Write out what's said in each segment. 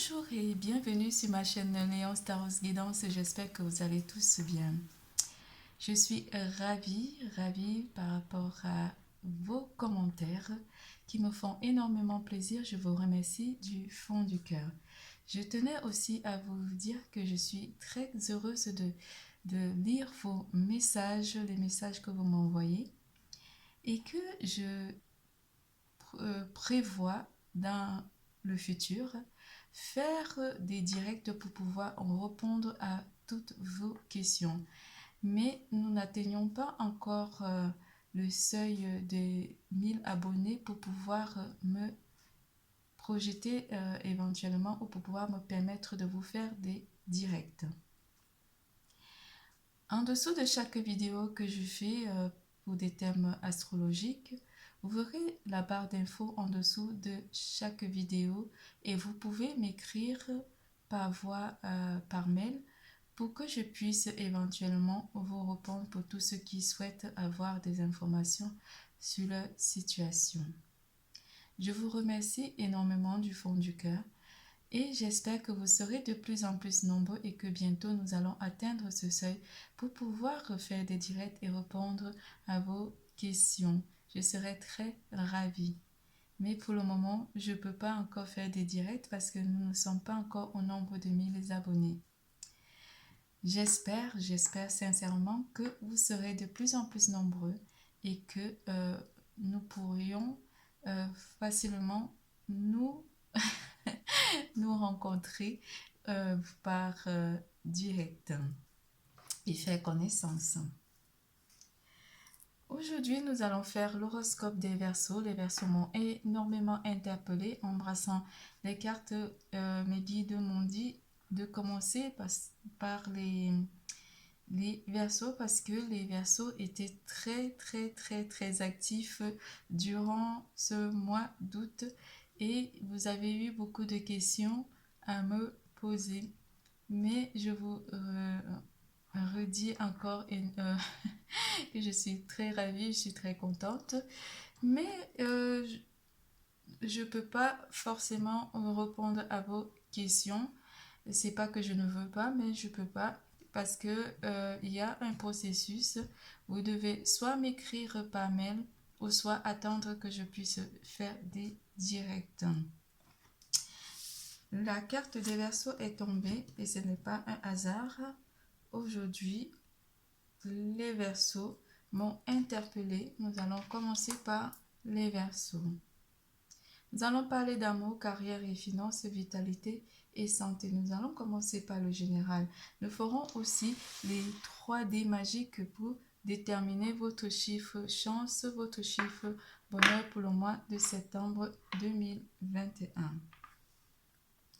Bonjour et bienvenue sur ma chaîne Léon Staros Guidance. J'espère que vous allez tous bien. Je suis ravie par rapport à vos commentaires qui me font énormément plaisir. Je vous remercie du fond du cœur. Je tenais aussi à vous dire que je suis très heureuse de lire vos messages, les messages que vous m'envoyez et que je prévois dans le futur faire des directs pour pouvoir répondre à toutes vos questions. Mais nous n'atteignons pas encore le seuil des 1000 abonnés pour pouvoir me projeter éventuellement ou pour pouvoir me permettre de vous faire des directs. En dessous de chaque vidéo que je fais pour des thèmes astrologiques, vous verrez la barre d'infos en dessous de chaque vidéo et vous pouvez m'écrire par voie, par mail pour que je puisse éventuellement vous répondre pour tous ceux qui souhaitent avoir des informations sur leur situation. Je vous remercie énormément du fond du cœur et j'espère que vous serez de plus en plus nombreux et que bientôt nous allons atteindre ce seuil pour pouvoir faire des directs et répondre à vos questions. Je serai très ravie. Mais pour le moment, je ne peux pas encore faire des directs parce que nous ne sommes pas encore au nombre de 1000 abonnés. J'espère sincèrement que vous serez de plus en plus nombreux et que nous pourrions facilement nous rencontrer par direct et faire connaissance. Aujourd'hui, nous allons faire l'horoscope des Verseaux. Les Verseaux m'ont énormément interpellée, embrassant les cartes. Mes guides m'ont dit de commencer par les Verseaux parce que les Verseaux étaient très actifs durant ce mois d'août et vous avez eu beaucoup de questions à me poser. Mais je vous redis encore que je suis très ravie, je suis très contente. Mais je ne peux pas forcément répondre à vos questions. C'est pas que je ne veux pas, mais je peux pas parce que il y a un processus. Vous devez soit m'écrire par mail ou soit attendre que je puisse faire des directs. La carte des Verseaux est tombée et ce n'est pas un hasard. Aujourd'hui, les Verseaux m'ont interpellée. Nous allons commencer par les Verseaux. Nous allons parler d'amour, carrière et finances, vitalité et santé. Nous allons commencer par le général. Nous ferons aussi les 3D magiques pour déterminer votre chiffre chance, votre chiffre bonheur pour le mois de septembre 2021.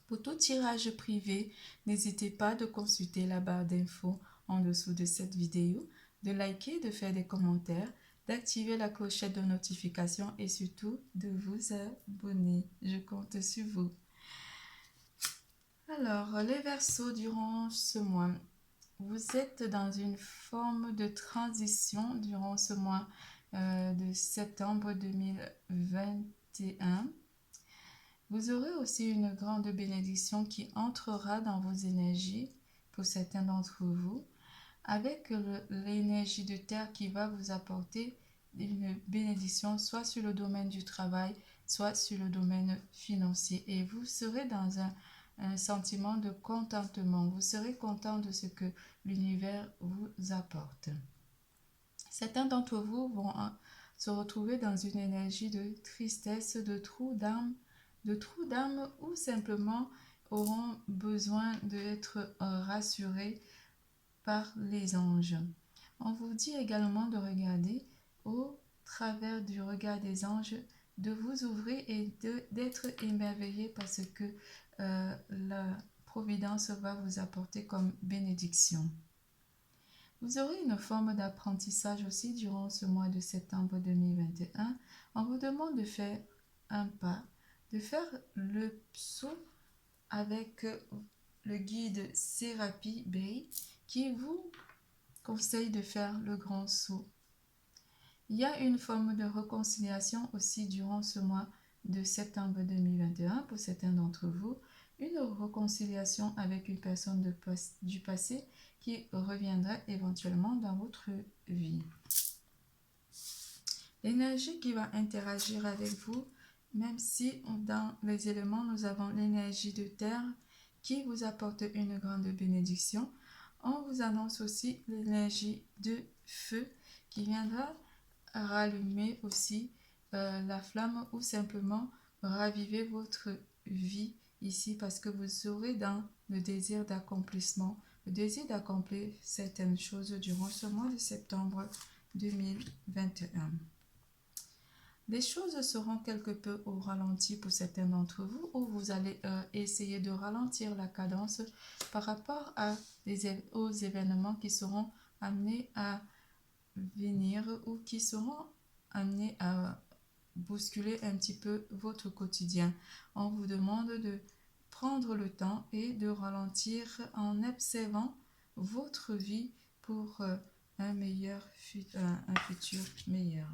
Pour tout tirage privé, n'hésitez pas de consulter la barre d'infos en dessous de cette vidéo, de liker, de faire des commentaires, d'activer la clochette de notification et surtout de vous abonner. Je compte sur vous. Alors, les Verseaux, durant ce mois, vous êtes dans une forme de transition durant ce mois de septembre 2021. Vous aurez aussi une grande bénédiction qui entrera dans vos énergies pour certains d'entre vous, avec l'énergie de terre qui va vous apporter une bénédiction soit sur le domaine du travail, soit sur le domaine financier. Et vous serez dans un sentiment de contentement. Vous serez content de ce que l'univers vous apporte. Certains d'entre vous vont se retrouver dans une énergie de tristesse, de trou d'âme, ou simplement auront besoin d'être rassurés par les anges. On vous dit également de regarder au travers du regard des anges, de vous ouvrir et d'être émerveillé parce que la providence va vous apporter comme bénédiction. Vous aurez une forme d'apprentissage aussi durant ce mois de septembre 2021. On vous demande de faire un pas, de faire le saut avec le guide Serapi Bey qui vous conseille de faire le grand saut. Il y a une forme de réconciliation aussi durant ce mois de septembre 2021 pour certains d'entre vous, une réconciliation avec une personne du passé qui reviendra éventuellement dans votre vie. L'énergie qui va interagir avec vous, même si dans les éléments, nous avons l'énergie de terre qui vous apporte une grande bénédiction, on vous annonce aussi l'énergie de feu qui viendra rallumer aussi la flamme ou simplement raviver votre vie ici parce que vous aurez dans le désir d'accomplissement, le désir d'accomplir certaines choses durant ce mois de septembre 2021. Les choses seront quelque peu au ralenti pour certains d'entre vous où vous allez essayer de ralentir la cadence par rapport aux événements qui seront amenés à venir ou qui seront amenés à bousculer un petit peu votre quotidien. On vous demande de prendre le temps et de ralentir en observant votre vie pour un futur meilleur.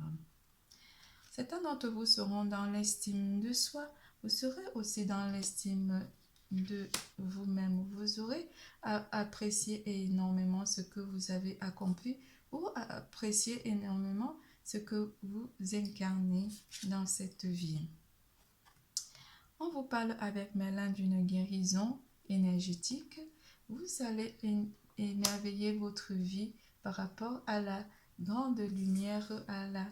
Certains d'entre vous seront dans l'estime de soi. Vous serez aussi dans l'estime de vous-même. Vous aurez à apprécier énormément ce que vous avez accompli ou à apprécier énormément ce que vous incarnez dans cette vie. On vous parle avec Merlin d'une guérison énergétique. Vous allez émerveiller votre vie par rapport à la grande lumière, à la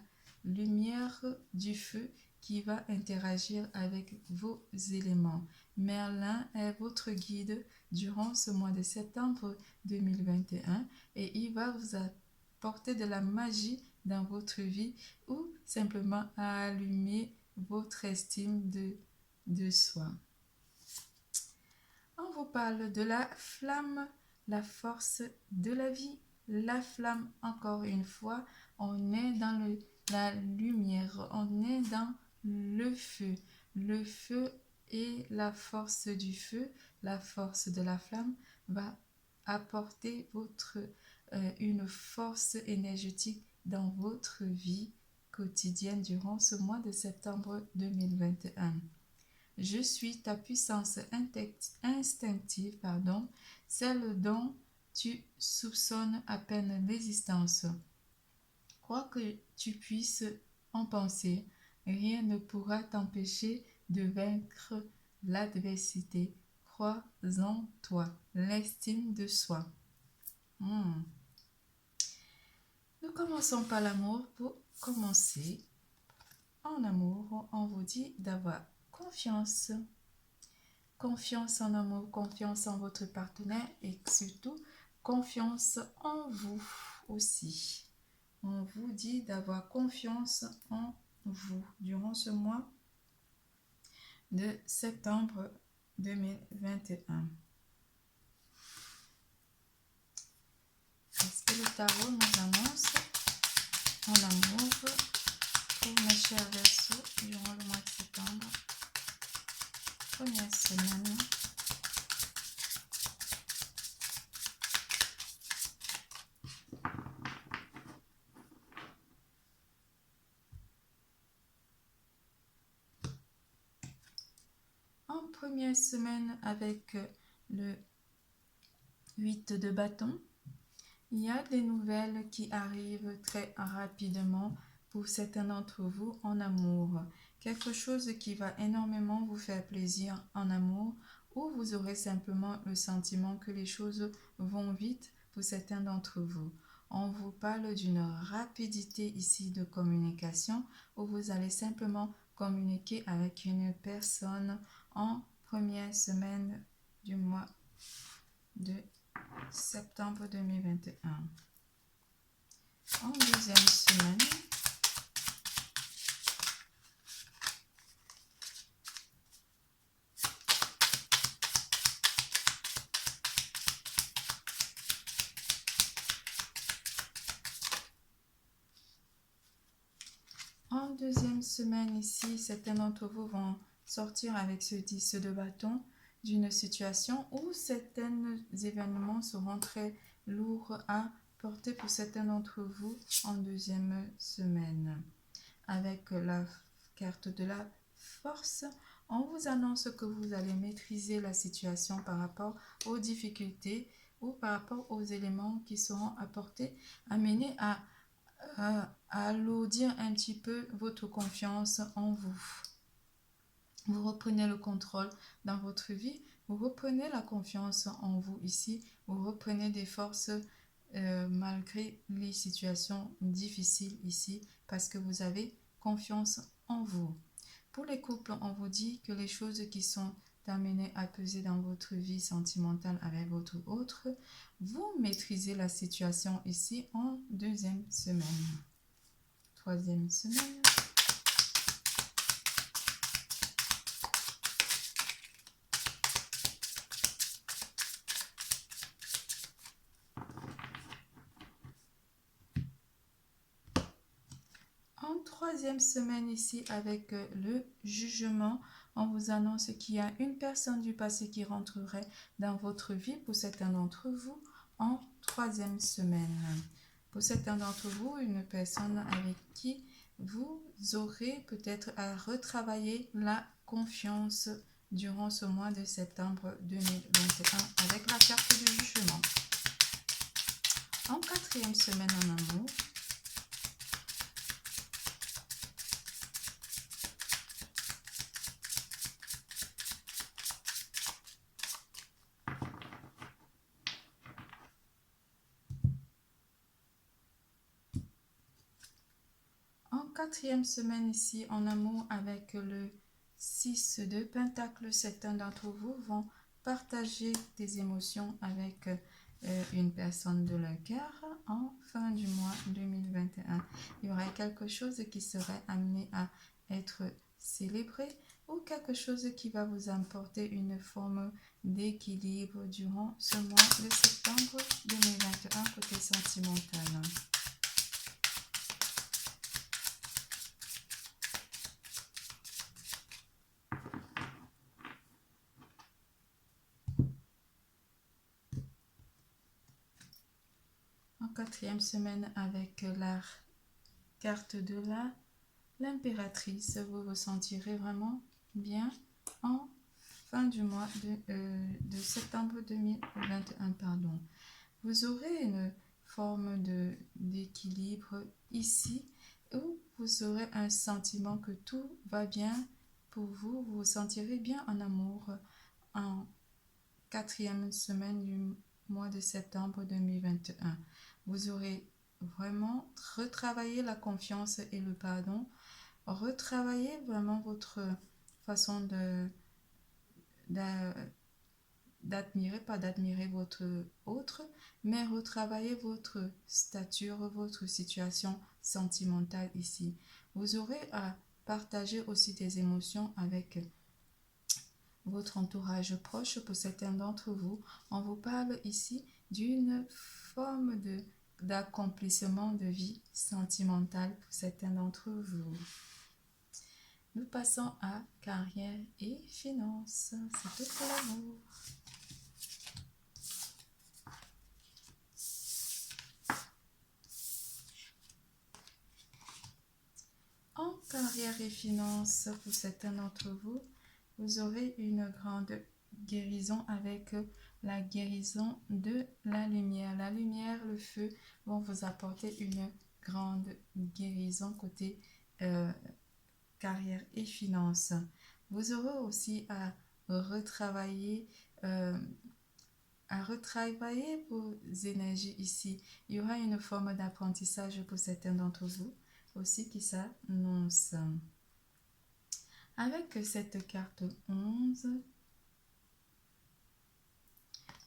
lumière du feu qui va interagir avec vos éléments. Merlin est votre guide durant ce mois de septembre 2021 et il va vous apporter de la magie dans votre vie ou simplement à allumer votre estime de soi. On vous parle de la flamme, la force de la vie. La flamme, encore une fois, on est dans la lumière, on est dans le feu. Le feu et la force du feu, la force de la flamme va apporter une force énergétique dans votre vie quotidienne durant ce mois de septembre 2021. Je suis ta puissance instinctive, celle dont tu soupçonnes à peine l'existence. Quoi que tu puisses en penser, rien ne pourra t'empêcher de vaincre l'adversité. Crois en toi, l'estime de soi. Nous commençons par l'amour. Pour commencer, en amour, on vous dit d'avoir confiance. Confiance en amour, confiance en votre partenaire et surtout confiance en vous aussi. On vous dit d'avoir confiance en vous durant ce mois de septembre 2021. Est-ce que le tarot nous annonce en amour pour mes chers Verseaux durant le mois de septembre? Première semaine. En première semaine avec le 8 de bâton, il y a des nouvelles qui arrivent très rapidement pour certains d'entre vous en amour. Quelque chose qui va énormément vous faire plaisir en amour ou vous aurez simplement le sentiment que les choses vont vite pour certains d'entre vous. On vous parle d'une rapidité ici de communication où vous allez simplement communiquer avec une personne en première semaine du mois de septembre 2021. En deuxième semaine, ici, certains d'entre vous vont sortir avec ce 10 de bâton d'une situation où certains événements seront très lourds à porter pour certains d'entre vous en deuxième semaine. Avec la carte de la force, On vous annonce que vous allez maîtriser la situation par rapport aux difficultés ou par rapport aux éléments qui seront apportés, amenés à alourdir un petit peu votre confiance en vous. Vous reprenez le contrôle dans votre vie, vous reprenez la confiance en vous ici, vous reprenez des forces malgré les situations difficiles ici parce que vous avez confiance en vous. Pour les couples, on vous dit que les choses qui sont amenées à peser dans votre vie sentimentale avec votre autre, vous maîtrisez la situation ici en deuxième semaine. Troisième semaine. En troisième semaine ici avec le jugement, on vous annonce qu'il y a une personne du passé qui rentrerait dans votre vie pour certains d'entre vous en troisième semaine. Pour certains d'entre vous, une personne avec qui vous aurez peut-être à retravailler la confiance durant ce mois de septembre 2021 avec la carte du jugement. En quatrième semaine en amour, quatrième semaine ici en amour avec le 6 de Pentacle, certains d'entre vous vont partager des émotions avec une personne de leur cœur en fin du mois 2021. Il y aurait quelque chose qui serait amené à être célébré ou quelque chose qui va vous apporter une forme d'équilibre durant ce mois de septembre 2021 côté sentimental. Quatrième semaine avec la carte de l'impératrice, vous vous sentirez vraiment bien en fin du mois de septembre 2021. Pardon. Vous aurez une forme d'équilibre ici où vous aurez un sentiment que tout va bien pour vous. Vous vous sentirez bien en amour en quatrième semaine du mois de septembre 2021. Vous aurez vraiment retravaillé la confiance et le pardon, retravaillé vraiment votre façon d'admirer, pas d'admirer votre autre, mais retravailler votre stature, votre situation sentimentale ici. Vous aurez à partager aussi des émotions avec votre entourage proche. Pour certains d'entre vous, on vous parle ici d'une forme d'accomplissement de vie sentimentale pour certains d'entre vous. Nous passons à carrière et finances. C'est tout pour l'amour. En carrière et finances, pour certains d'entre vous, vous aurez une grande guérison avec la guérison de la lumière. La lumière, le feu vont vous apporter une grande guérison côté carrière et finances. Vous aurez aussi à retravailler vos énergies ici. Il y aura une forme d'apprentissage pour certains d'entre vous aussi qui s'annonce. Avec cette carte 11,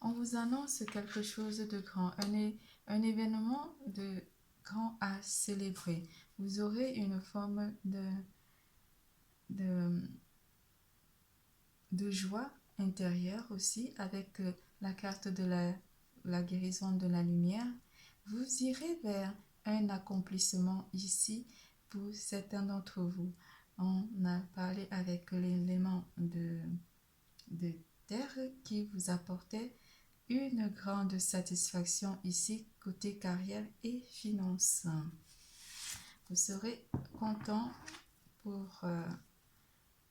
on vous annonce quelque chose de grand, un événement de grand à célébrer. Vous aurez une forme de joie intérieure aussi avec la carte de la guérison de la lumière. Vous irez vers un accomplissement ici pour certains d'entre vous. On a parlé avec l'élément de terre qui vous apportait une grande satisfaction ici côté carrière et finances. Vous serez content pour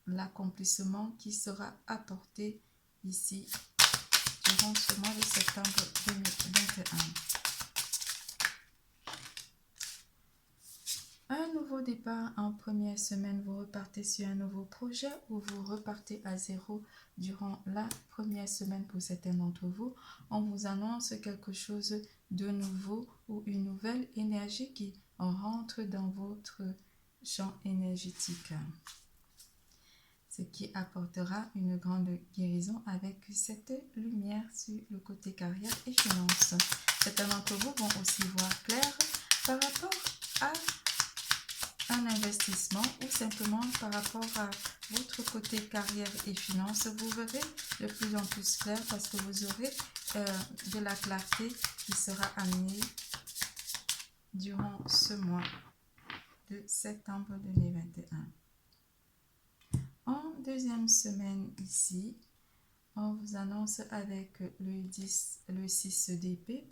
l'accomplissement qui sera apporté ici durant ce mois de septembre 2021. Un nouveau départ en première semaine, vous repartez sur un nouveau projet ou vous repartez à zéro durant la première semaine pour certains d'entre vous. On vous annonce quelque chose de nouveau ou une nouvelle énergie qui rentre dans votre champ énergétique. Ce qui apportera une grande guérison avec cette lumière sur le côté carrière et finances. Certains d'entre vous vont aussi voir clair par rapport à un investissement ou simplement par rapport à votre côté carrière et finances. Vous verrez de plus en plus clair parce que vous aurez de la clarté qui sera amenée durant ce mois de septembre 2021. En deuxième semaine ici, on vous annonce avec le 6 d'épée,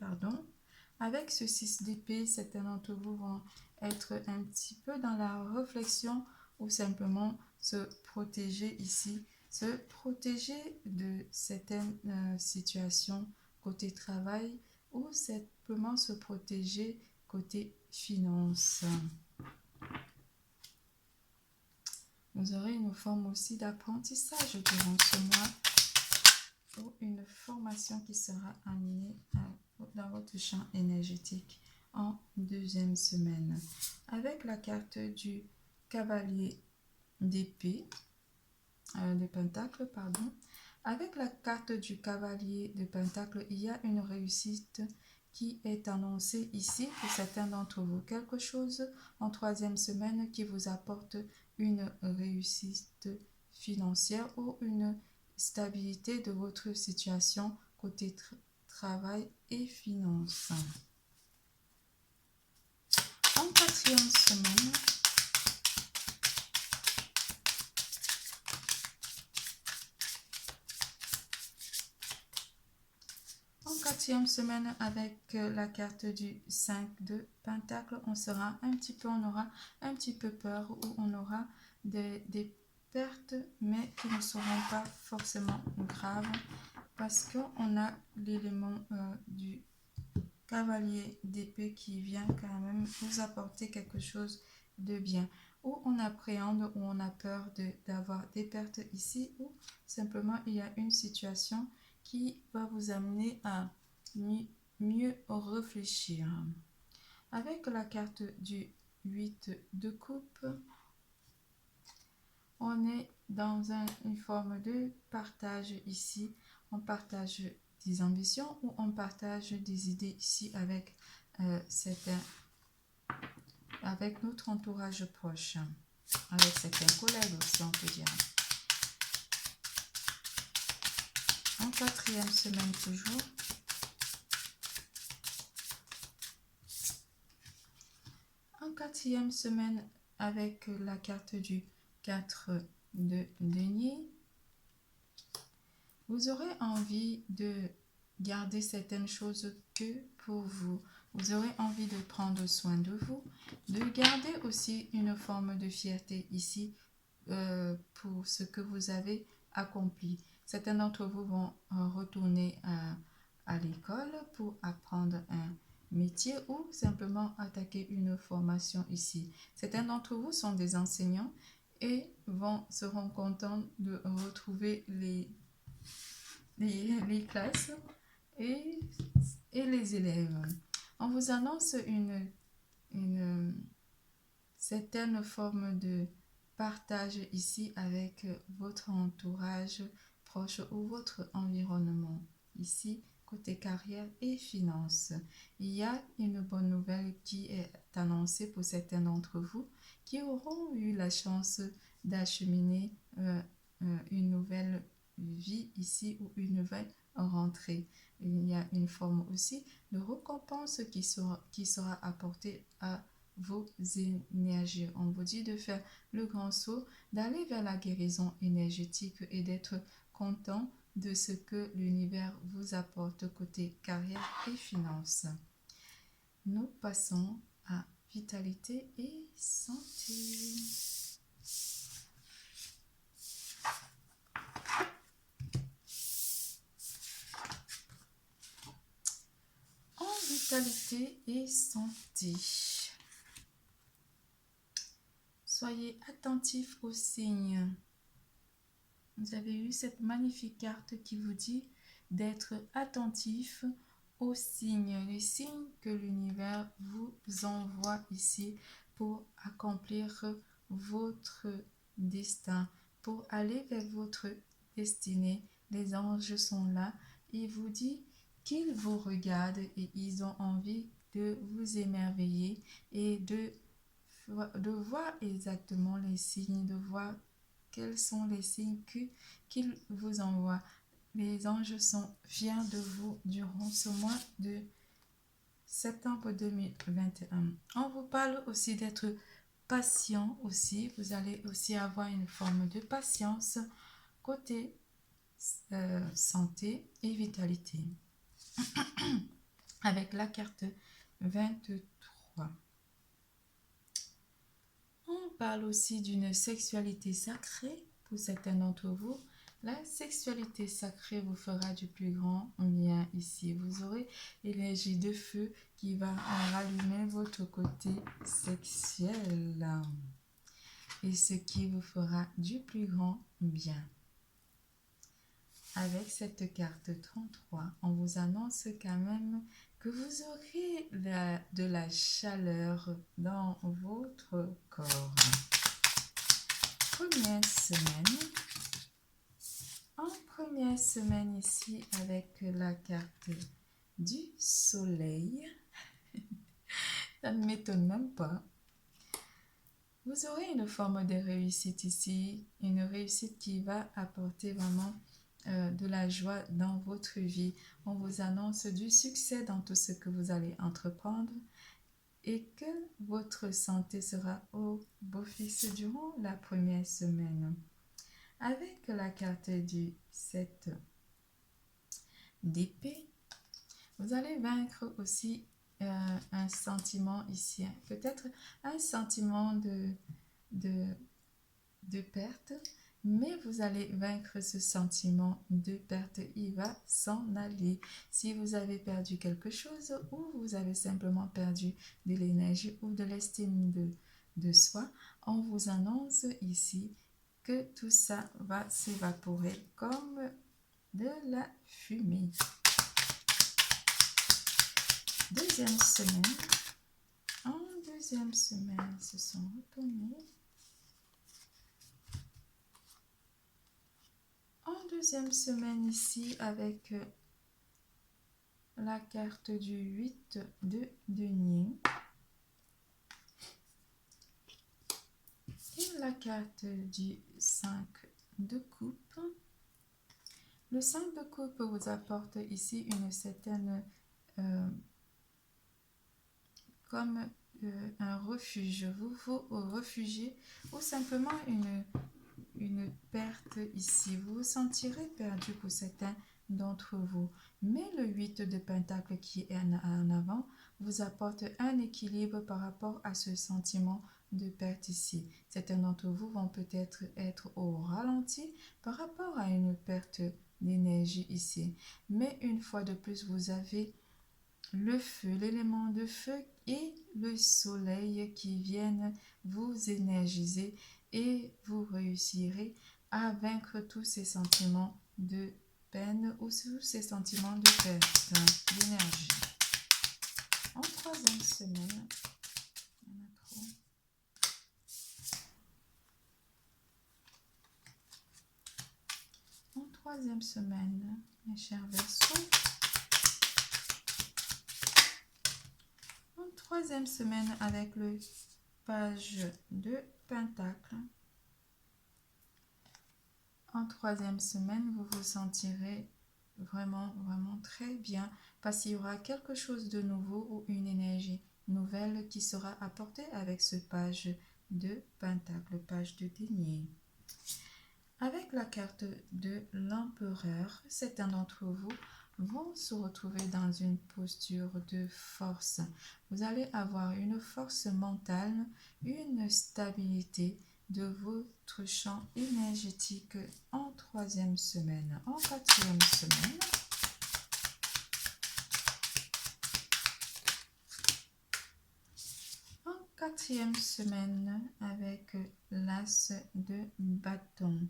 Avec ce 6 d'épée, certains d'entre vous vont être un petit peu dans la réflexion ou simplement se protéger ici, se protéger de certaines situations côté travail ou simplement se protéger côté finance. Vous aurez une forme aussi d'apprentissage durant ce mois ou une formation qui sera amenée dans votre champ énergétique en deuxième semaine. Avec la carte du cavalier d'épée, de pentacle, Avec la carte du cavalier de pentacle, il y a une réussite qui est annoncée ici pour certains d'entre vous. Quelque chose en troisième semaine qui vous apporte une réussite financière ou une stabilité de votre situation côté travail et finances. En quatrième semaine, avec la carte du 5 de Pentacle, on aura un petit peu peur ou on aura des pertes, mais qui ne seront pas forcément graves parce qu'on a l'élément du cavalier d'épée qui vient quand même vous apporter quelque chose de bien. Ou on appréhende ou on a peur d'avoir des pertes ici, ou simplement il y a une situation qui va vous amener à mieux réfléchir. Avec la carte du 8 de coupe, on est dans une forme de partage ici. On partage des ambitions ou on partage des idées ici avec avec notre entourage proche, avec certains collègues aussi, on peut dire. En quatrième semaine toujours, avec la carte du 4 de denier, vous aurez envie de garder certaines choses que pour vous. Vous aurez envie de prendre soin de vous, de garder aussi une forme de fierté ici pour ce que vous avez accompli. Certains d'entre vous vont retourner à l'école pour apprendre un métier ou simplement attaquer une formation ici. Certains d'entre vous sont des enseignants et seront contents de retrouver les classes et les élèves. On vous annonce une certaine forme de partage ici avec votre entourage proche ou votre environnement. Ici, côté carrière et finances. Il y a une bonne nouvelle qui est annoncée pour certains d'entre vous qui auront eu la chance d'acheminer une nouvelle vie ici ou une nouvelle rentrée. Il y a une forme aussi de récompense qui sera apportée à vos énergies. On vous dit de faire le grand saut, d'aller vers la guérison énergétique et d'être content de ce que l'univers vous apporte côté carrière et finances. Nous passons à vitalité et santé. vitalité et santé. Soyez attentifs aux signes. Vous avez eu cette magnifique carte qui vous dit d'être attentif aux signes, les signes que l'univers vous envoie ici pour accomplir votre destin, pour aller vers votre destinée. Les anges sont là. Il vous dit qu'ils vous regardent et ils ont envie de vous émerveiller et de voir exactement les signes, de voir quels sont les signes qu'ils vous envoient. Les anges sont fiers de vous durant ce mois de septembre 2021. On vous parle aussi d'être patient aussi. Vous allez aussi avoir une forme de patience côté santé et vitalité. Avec la carte 23. On parle aussi d'une sexualité sacrée pour certains d'entre vous. La sexualité sacrée vous fera du plus grand bien ici. Vous aurez l'énergie de feu qui va rallumer votre côté sexuel. Et ce qui vous fera du plus grand bien. Avec cette carte 33, on vous annonce quand même que vous aurez de la chaleur dans votre corps. Première semaine ici avec la carte du soleil. Ça ne m'étonne même pas. Vous aurez une forme de réussite ici, une réussite qui va apporter vraiment de la joie dans votre vie. On vous annonce du succès dans tout ce que vous allez entreprendre et que votre santé sera au beau fixe durant la première semaine. Avec la carte du 7 d'épée, vous allez vaincre aussi un sentiment ici, peut-être un sentiment de perte, mais vous allez vaincre ce sentiment de perte. Il va s'en aller. Si vous avez perdu quelque chose ou vous avez simplement perdu de l'énergie ou de l'estime de soi, on vous annonce ici que tout ça va s'évaporer comme de la fumée. Deuxième semaine. En deuxième semaine, se sont retournés. En deuxième semaine ici avec la carte du 8 de denier et la carte du 5 de coupe. Le 5 de coupe vous apporte ici une certaine comme un refuge. Vous vous réfugiez ou simplement une perte ici. Vous vous sentirez perdu pour certains d'entre vous. Mais le 8 de Pentacle qui est en avant vous apporte un équilibre par rapport à ce sentiment de perte ici. Certains d'entre vous vont peut-être être au ralenti par rapport à une perte d'énergie ici. Mais une fois de plus, vous avez le feu, l'élément de feu et le soleil qui viennent vous énergiser et vous réussirez à vaincre tous ces sentiments de peine ou tous ces sentiments de perte d'énergie. En troisième semaine, il y en a trop. En troisième semaine, mes chers Verseaux, troisième semaine avec le page de Pentacle. En troisième semaine, vous vous sentirez vraiment très bien parce qu'il y aura quelque chose de nouveau ou une énergie nouvelle qui sera apportée avec ce page de Pentacle, page de denier. Avec la carte de l'empereur, certains d'entre vous vont se retrouver dans une posture de force. Vous allez avoir une force mentale, une stabilité de votre champ énergétique en troisième semaine. En quatrième semaine, 4e semaine avec l'As de bâton.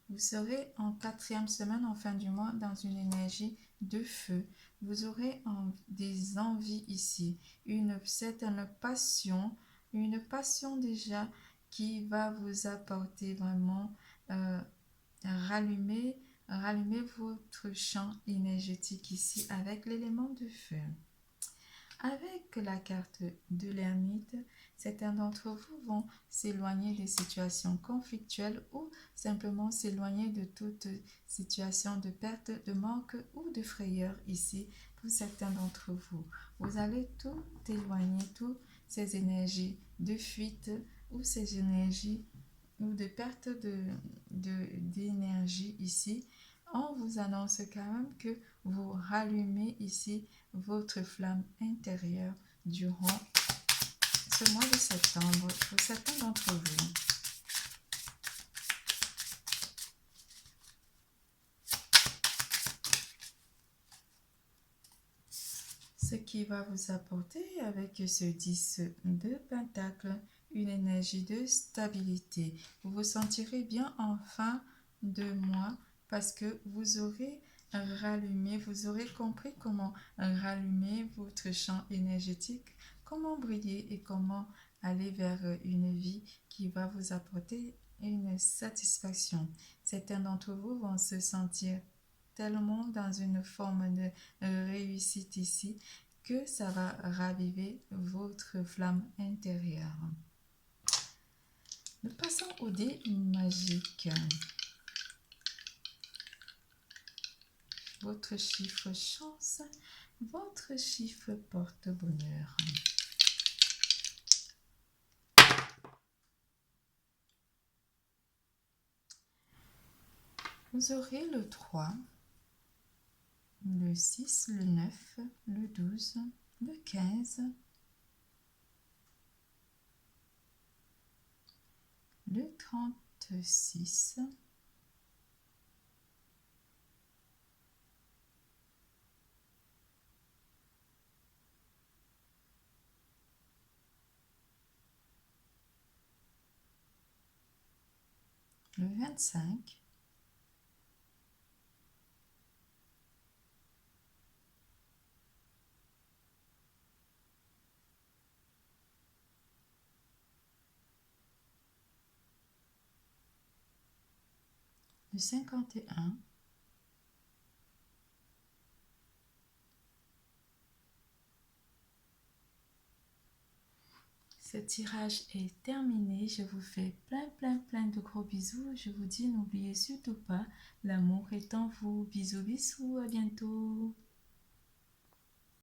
Vous serez en 4e semaine, en fin du mois, dans une énergie de feu. Vous aurez des envies ici, une certaine passion, déjà qui va vous apporter vraiment rallumer votre champ énergétique ici avec l'élément de feu. Avec la carte de l'ermite, certains d'entre vous vont s'éloigner des situations conflictuelles ou simplement s'éloigner de toute situation de perte, de manque ou de frayeur ici pour certains d'entre vous. Vous allez tout éloigner, toutes ces énergies de fuite ou ces énergies ou de perte d'énergie ici. On vous annonce quand même que vous rallumez ici votre flamme intérieure durant ce mois de septembre pour certains d'entre vous. Ce qui va vous apporter avec ce 10 de Pentacle, une énergie de stabilité. Vous vous sentirez bien en fin de mois parce que vous aurez rallumé, vous aurez compris comment rallumer votre champ énergétique, comment briller et comment aller vers une vie qui va vous apporter une satisfaction. Certains d'entre vous vont se sentir tellement dans une forme de réussite ici que ça va raviver votre flamme intérieure. Nous passons au dé magique. Votre chiffre chance, votre chiffre porte-bonheur. Vous aurez le 3, le 6, le 9, le 12, le 15, le 36, le 25, le 51, ce tirage est terminé. Je vous fais plein de gros bisous. Je vous dis, n'oubliez surtout pas, l'amour est en vous. Bisous, bisous, à bientôt.